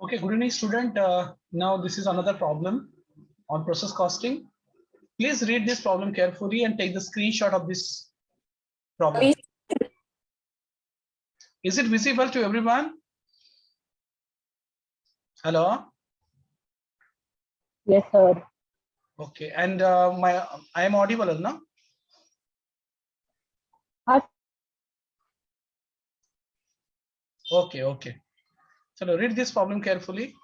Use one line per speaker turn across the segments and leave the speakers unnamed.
Okay, good evening, student. Now this is another problem on process costing. Please read this problem carefully and take the screenshot of this problem. Is it visible to everyone? Hello?
Yes, sir.
Okay, and I am audible, no? Okay, okay. So read this problem carefully.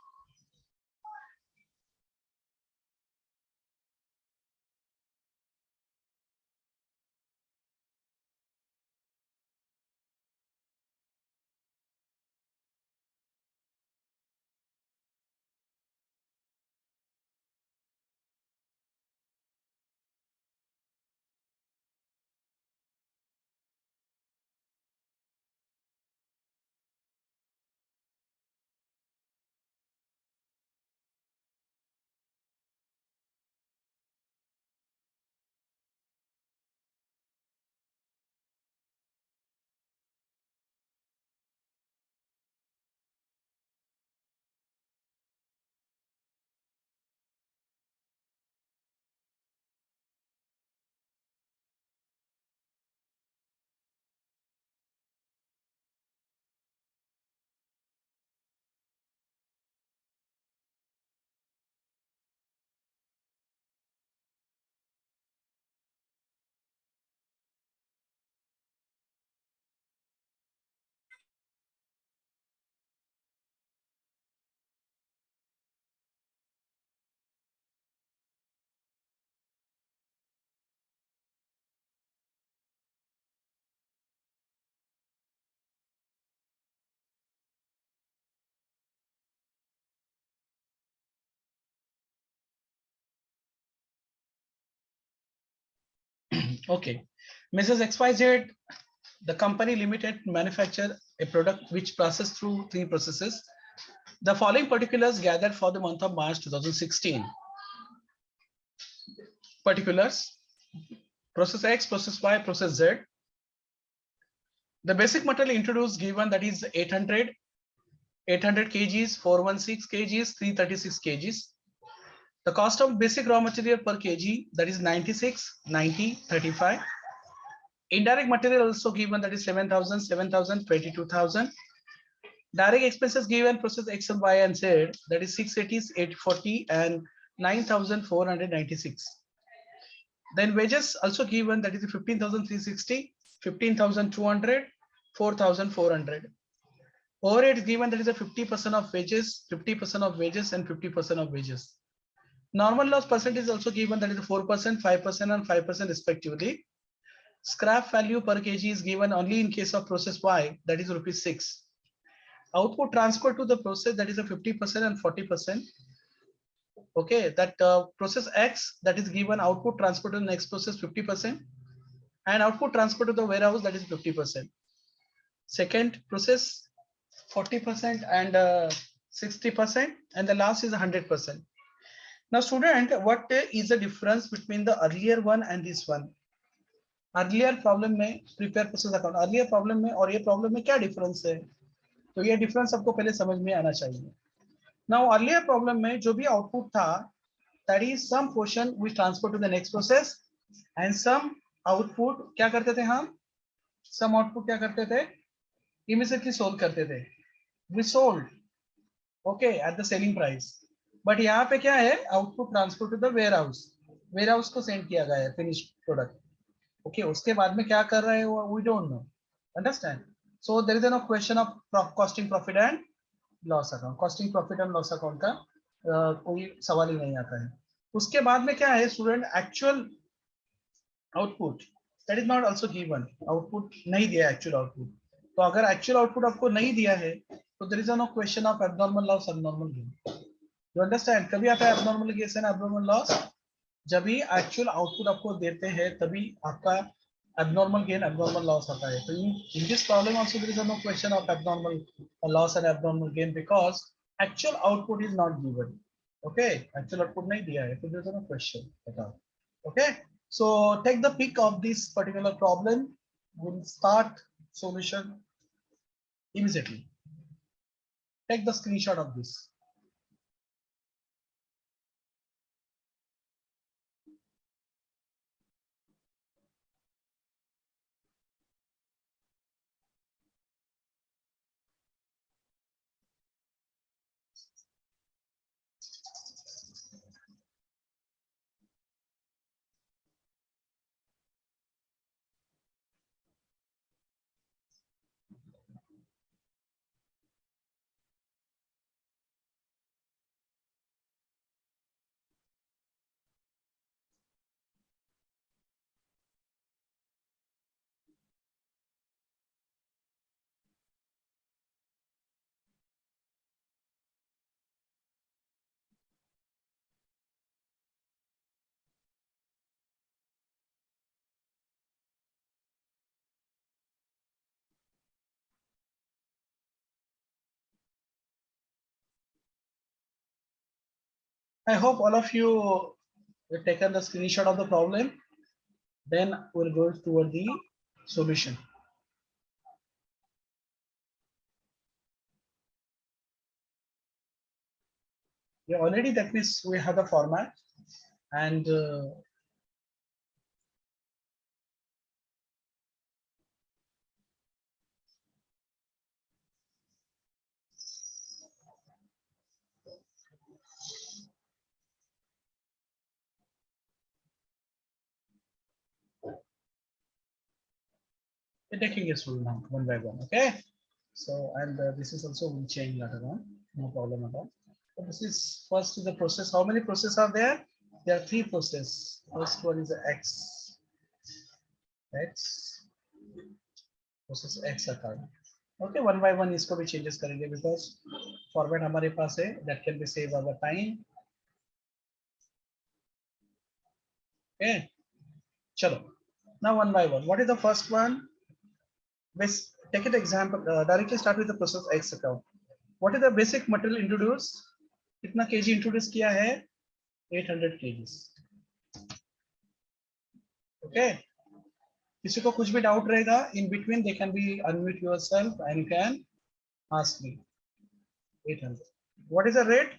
Okay. Mrs. XYZ, the company limited manufacture a product which passes through 3 processes. The following particulars gathered for the month of March 2016. Particulars: process X, process Y, process Z. The basic material introduced given, that is 800 kgs, 416 kgs, 336 kgs. The cost of basic raw material per kg, that is 96, 90, 35. Indirect material also given, that is 7,000, 7,000, 22,000. Direct expenses given process X and Y and Z, that is 680, 840 and 9,496. Then wages also given, that is 15,360, 15,200, 4,400. Overhead given, that is a 50% of wages, 50% of wages and 50% of wages. Normal loss percentage is also given, that is 4%, 5% and 5% respectively. Scrap value per kg is given only in case of process Y, that is ₹6. Output transfer to the process, that is a 50% and 40%. Okay, that process X, that is given output transfer to the next process 50% and output transfer to the warehouse, that is 50%. Second process 40% and 60%, and the last is 100%. Now student, what is the difference between the earlier one and this one? Earlier problem में prepare process account, earlier problem में और ये problem में क्या difference है? तो ये difference आपको पहले समझ में आना चाहिए. नाउ अर्लियर प्रॉब्लम में जो भी आउटपुट था, that is some portion we transfer to the next process and some output क्या करते थे हम? सम आउटपुट क्या करते थे? इमीडिएटली सोल्ड करते थे. We sold okay at the selling price. But यहाँ पे क्या है? Output transfer to the warehouse, warehouse को सेंड किया गया है फिनिश्ड प्रोडक्ट. Okay, उसके बाद में क्या कर रहे हैं वो we don't know. Understand? So there is no question of costing profit and loss account. Costing profit and loss account का कोई सवाल ही नहीं आता है. उसके बाद में क्या है student? Actual output, that is not also given. Output नहीं दिया एक्चुअल आउटपुट. तो अगर एक्चुअल आउटपुट आपको नहीं दिया है तो there is no question of abnormal loss, abnormal gain. You understand? कभी आता है abnormal gain and abnormal loss? जब भी एक्चुअल आउटपुट आपको देते हैं तभी आपका एबनॉर्मल गेन, एबनॉर्मल लॉस आता है. तो in this problem also there is no question of abnormal loss and abnormal gain because actual output is not given. Okay, actual output नहीं दिया है तो there is no question at all. Okay, so take the pick of this particular problem. We will start solution immediately. Take the screenshot of this. I hope all of you have taken the screenshot of the problem. Then we'll go toward the solution. Yeah, already that means we have the format and we're taking it through now one by one. Okay. So and this is also will change later on. No problem at all. So this is first is the process. How many processes are there? There are three processes. First one is the X process X account. Okay, one by one इसको भी changes करेंगे because format हमारे पास है that can be saved over time. Okay, चलो. Now one by one. What is the first one? Let's take an example. Directly start with the process X account. What is the basic material introduced? कितना kg introduce किया है? 800 kgs. Okay. किसी को कुछ भी doubt रहेगा in between they can be unmute yourself and you can ask me. 800. What is the rate?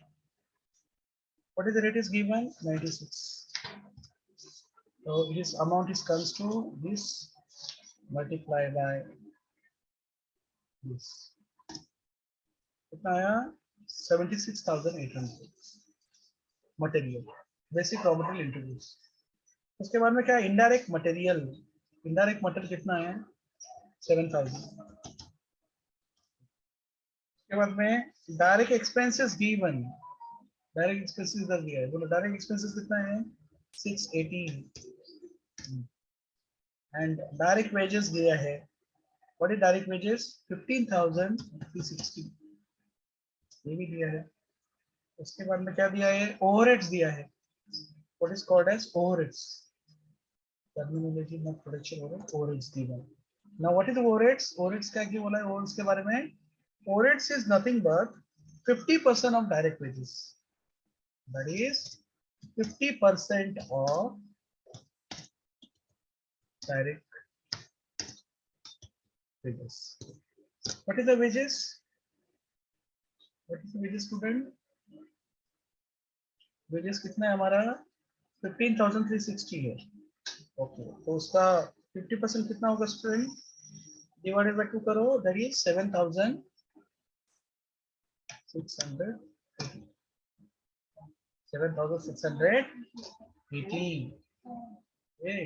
What is the rate is given? 96. So this amount is comes to this multiplied by this. कितना आया? 76,800 material. Basic raw material introduce. उसके बाद में क्या indirect material कितना है? 7,000. उसके बाद में direct expenses given. Direct expenses इधर दिया है. बोलो डायरेक्ट एक्सपेंसेस कितना है? 680. एंड डायरेक्ट वेजेस दिया है. What is direct wages? 15,360. ये भी दिया है. उसके बाद में क्या दिया है? ओवरहेड्स दिया है. What is called as overheads. Terminology not production overheads दिया. Now what is overheads? Overheads क्या क्या बोला है ओवरहेड्स के बारे में? Overheads is nothing but 50% of direct wages. That is 50% of direct wages. What is the wages? What is the wages student? Wages कितना है हमारा? 15,360 है. Okay. तो उसका 50% कितना होगा स्टूडेंट? डिवाइडेड बाय 2 करो. That is 7,600. 7,680. Okay.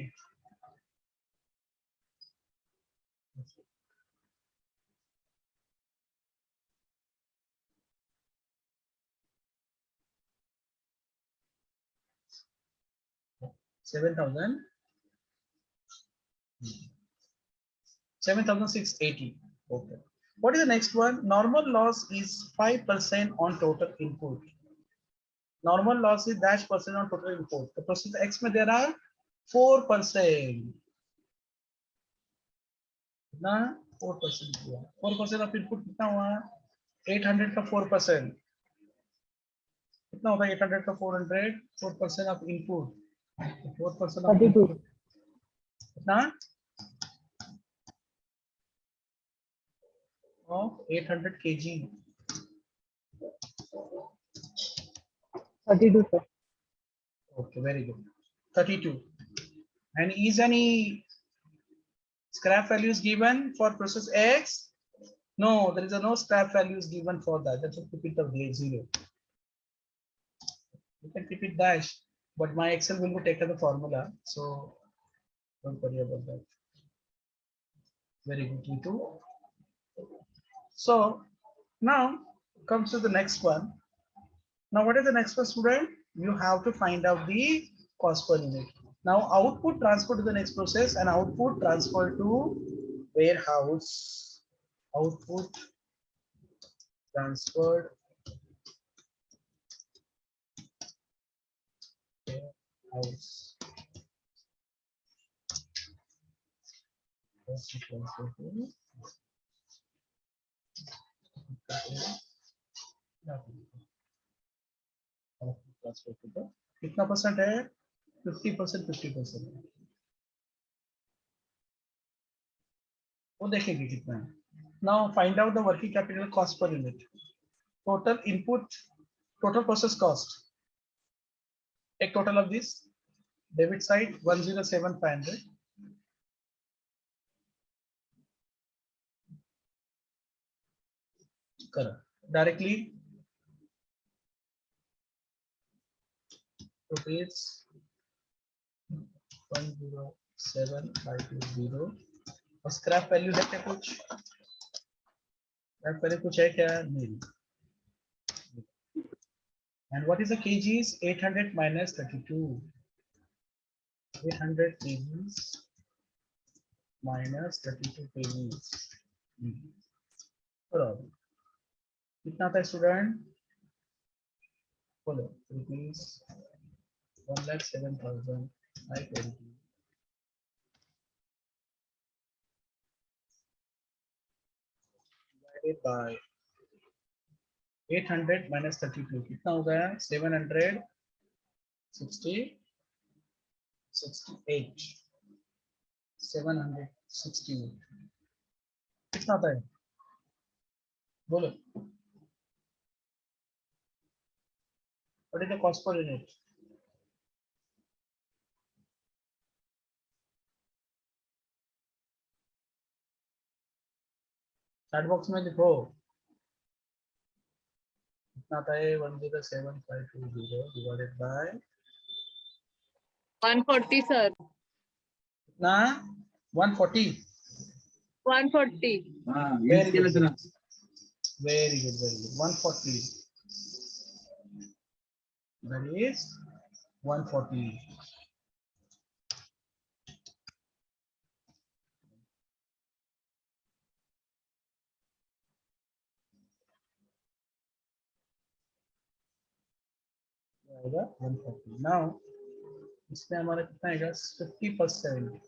7,680. Okay. What is the next one? Normal loss is 5% on total input. Normal loss is -% on total input. The process X में there are 4%. ना 4% हुआ. 4% of input कितना हुआ? 800 का 4%. कितना होता है 800 का 400? 4% of input. 4% of input. कितना? Of 800 kg.
32, sir.
Okay, very good. 32. And is any scrap values given for process X? No, there is no scrap values given for that. That's a keep it of the 0. You can keep it dash, but my Excel will be taken the formula. So don't worry about that. Very good, T2. So now comes to the next one. Now what is the next one, student? You have to find out the cost per unit. Now output transfer to the next process and output transfer to warehouse. Output transferred warehouse. कितना percent है 50%, 50%, वो देखेंगे कितना है. Now find out the working capital cost per unit. Total input, total process cost. Take total of this. Debit side 107,500. Correct. Directly rupees 107,520. और scrap value है क्या कुछ? स्क्रैप वैल्यू कुछ है क्या? नहीं. And what is the kgs? 800 minus 32. 800 kgs minus 32 kgs. कितना था स्टूडेंट? बोलो. रुपीज 1,07,520. divided by 800 minus 32 कितना हो गया? 768. कितना था? बोलो. What is the cost per unit? Chat box में लिखो. कितना था? 107,520 divided by
140, sir.
कितना? 140.
140.
Very good. Very good. 140. That is 140. आएगा 140. Now इसमें हमारा कितना आएगा? 50%.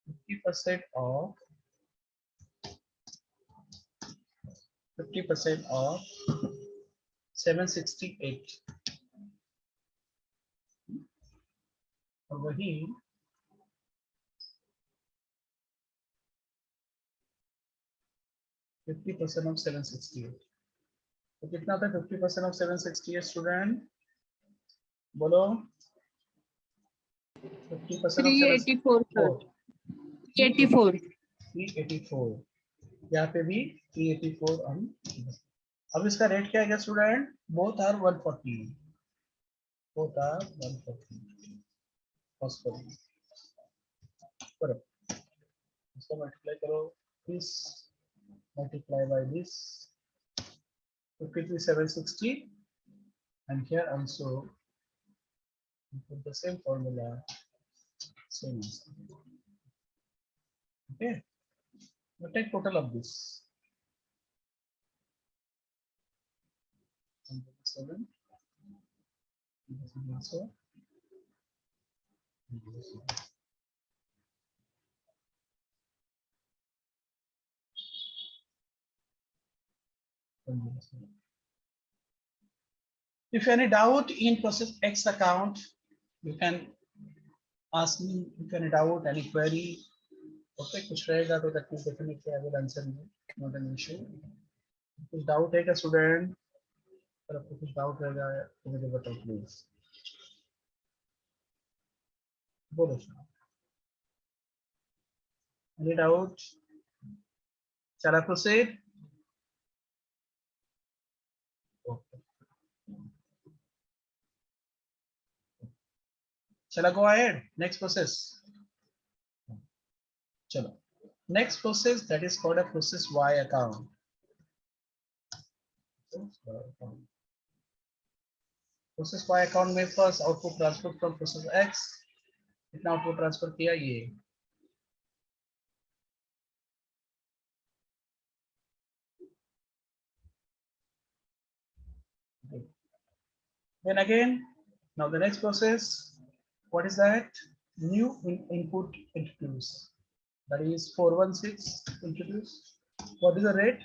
50% of 768. और वही 50% of 768. तो कितना था 50% of 768 स्टूडेंट? बोलो. 50% of
384, sir. 384.
384. यहाँ पे भी 384 हम. अब इसका रेट क्या है student? Both are 140. Both are 140. करो. इसको मल्टीप्लाई करो. This multiply by this 53,760, and here also we put the same formula, same answer. Okay, now take total of this. 7 also. If any doubt in process X account, you can ask me. If any doubt, any query, okay, कुछ रहेगा तो that will definitely I will answer you. Not an issue. कुछ doubt है क्या student? अगर आपको कुछ doubt रह जाए तो मुझे बताओ प्लीज, बोलो। Any doubt? Shall I proceed? Okay. Shall I go ahead? Next process. Chalo. Next process, that is called a process Y account. Process Y account में first output transfer from process X. कितना output transfer किया ये? Then again, now the next process, what is that? New input introduced. That is 416 introduced. What is the rate?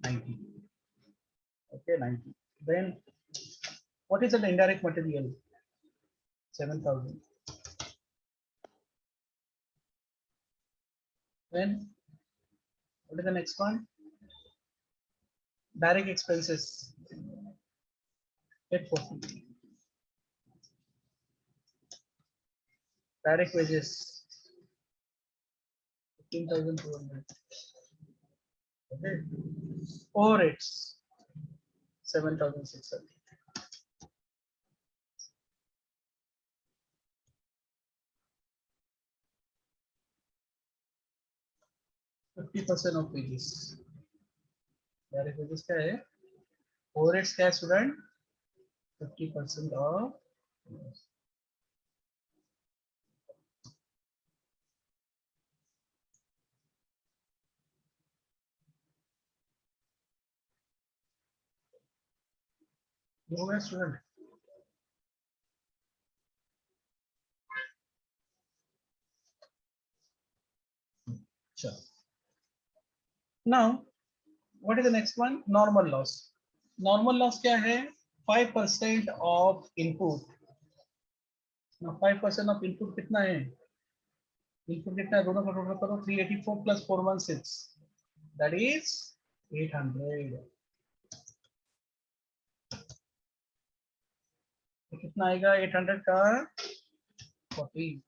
90. Okay, 90. Then what is the indirect material? 7,000. Then what is the next one? Direct expenses. 840. Direct wages. 15,200. Okay. Overheads. 7,600. %50 of wages. Direct wages क्या है? Overheads क्या है student? 50% of हो गया student. Sure. Now, what is the next one? Normal loss. Normal loss क्या है? 5% of input. Now 5% of input कितना है? Input कितना है? दोनों का टोटल करो. 384 plus 416. That is 800. तो कितना आएगा 800 का 40.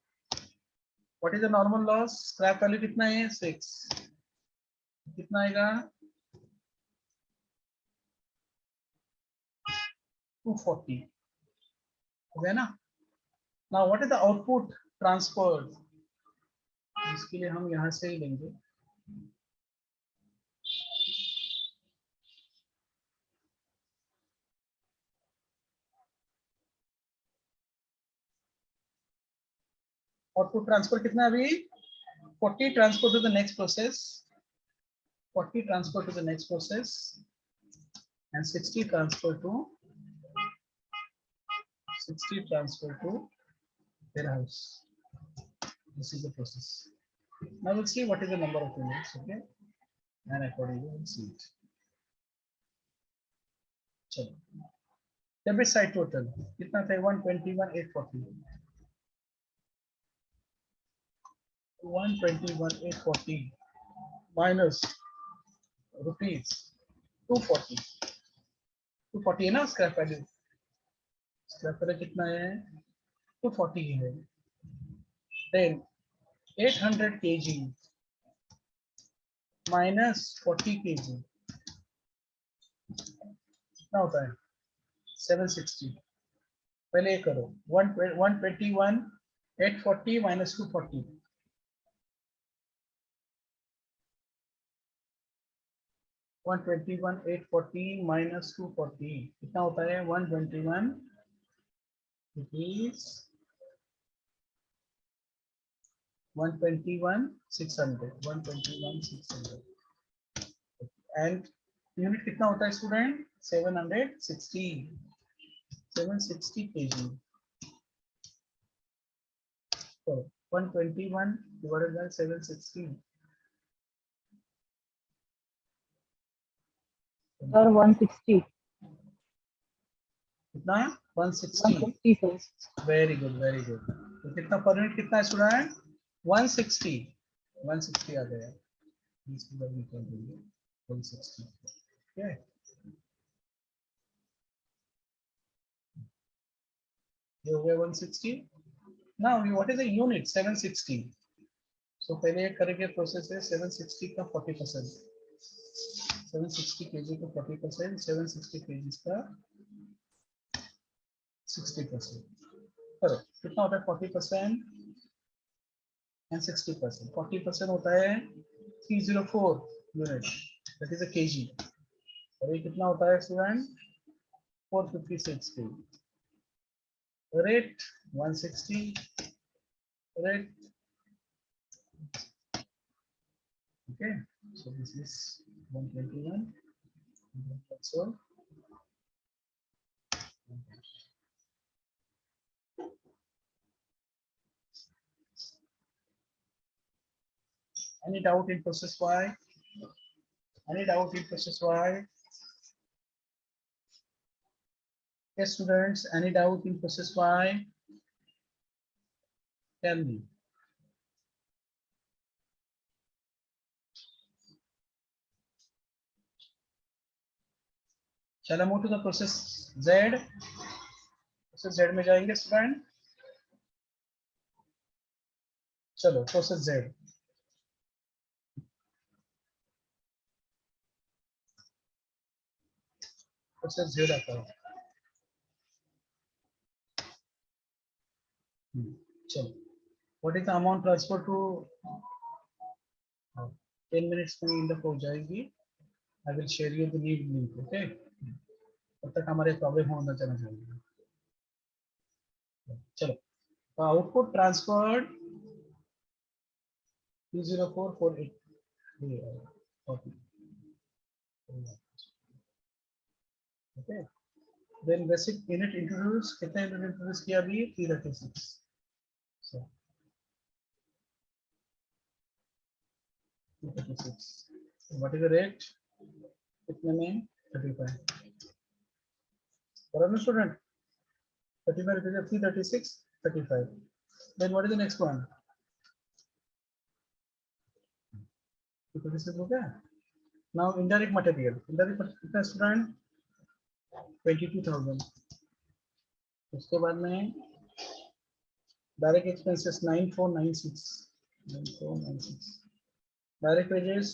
What is the normal loss? Scrap value कितना है? 6. कितना आएगा? 240. हो गया ना? Now what is the output transferred? इसके लिए हम यहाँ से ही लेंगे. Output transfer कितना है अभी? 40 transfer to the next process. 40 transfer to the next process and 60 transfer to warehouse. This is the process. Now we'll see what is the number of units, okay, and accordingly we'll see it. चलो debit side total कितना था? 121,840. 121,840 minus rupees 240. 240 है ना scrap value? Scrap value कितना है? 240 है. Then 800 kg minus 40 kg कितना होता है? 760. पहले ये करो. 121,840 minus 240. 121,840 minus 240 कितना होता है? 121 rupees. 121,600. 121,600. And यूनिट कितना होता है student? 760. 760 kg. So 121 divided by 760.
Sir, 160.
कितना है? 160.
160, sir.
Very good very good. तो कितना पर यूनिट कितना है स्टूडेंट? 160. 160 आ गया. 160. Okay. ये हो गया 160. Now what is the unit? 760. So पहले ये करेंगे प्रोसेस है 760 का 40%. 760 kg का 40%, 760 kg का 60%. करो कितना होता है 40% एंड 60%. 40% होता है 304 unit, that is a KG. और ये कितना होता है student 456 kg. Rate 160. Rate. Okay, so this is 121. That's all. Any doubt in process Y? Any doubt in process Y? Yes, students, any doubt in process Y? Tell me. Shall I move to the process Z? Process Z में जाएंगे student. चलो process Z. Process Z आता है. चलो. What is the amount transfer to? 10 minutes में Indic हो जाएगी. I will share you the need link. Okay. तब तक हमारे प्रॉब्लम होना चला जाएगा. चलो. Output transferred 20448. Okay. Then basic unit introduce. कितना unit introduce किया अभी 336. So 236. What is the rate? कितने में 35. बराबर स्टूडेंट 35 रुपये 336 35. Then what is the next one? 236 हो गया. Now indirect material. Indirect material कितना स्टूडेंट 22,000. उसके बाद में direct expenses 9496. 9496. Direct wages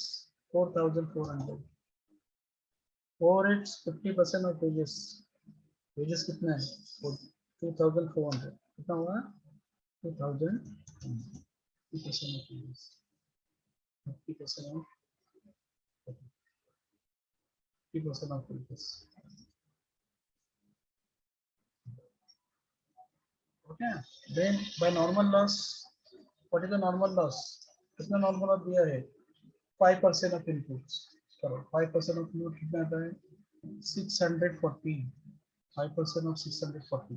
4,400. Overheads 50% of wages. Wages कितना है 2,400. कितना हुआ 2,000. 50% of wages. 50% of 50% of wages. Okay. Then by normal loss, what is the normal loss? कितना normal loss दिया है 5% of inputs. करो 5% of input कितना आता है 640. 5% of 640.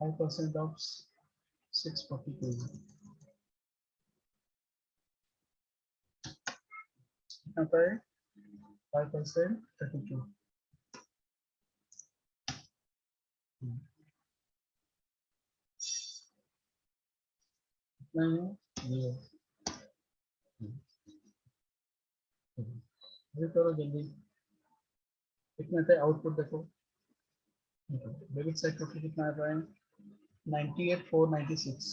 5% of 640 kg. कितना आता है 5% 32. कितना है 0. ये करो जल्दी. कितना आता है आउटपुट देखो. डेबिट साइड टोटल कितना आ रहा है 98,496.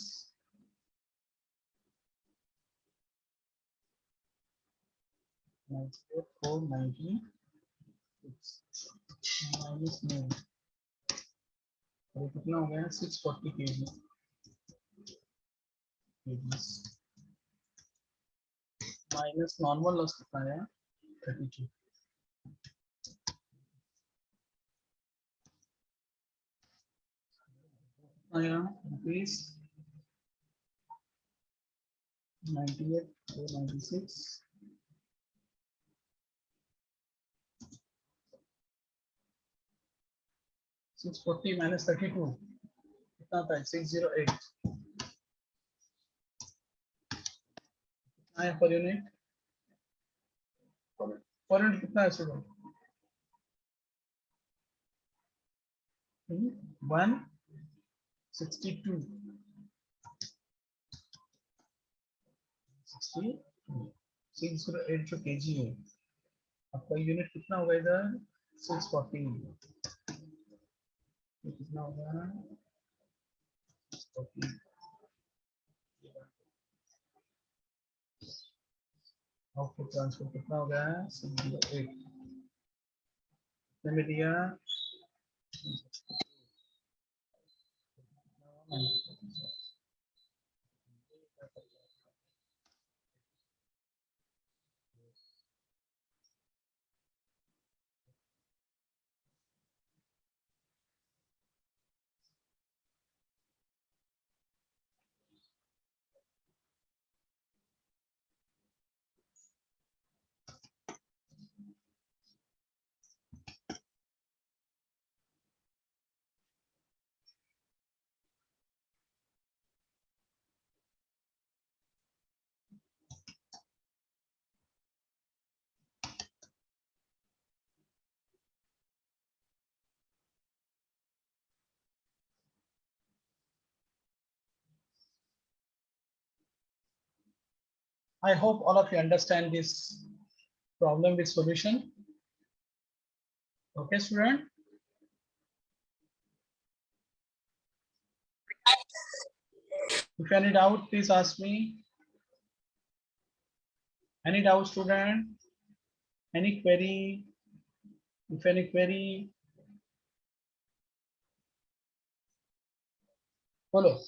98,496 माइनस 9. और कितना हो गया 640 kg. माइनस नॉर्मल लॉस कितना है 32. आया रुपीज 98,496. 640 minus 32 कितना आता है 608. आया पर यूनिट. पर यूनिट कितना है स्टूडेंट 162. 608 जो केजी है आपका यूनिट कितना होगा इधर 640. कितना होगा? आउटपुट ट्रांसफर कितना हो गया है? 608 में दिया I hope all of you understand this problem with solution. Okay, student? If any doubt, please ask me. Any doubt, student? Any query? If any query, follow.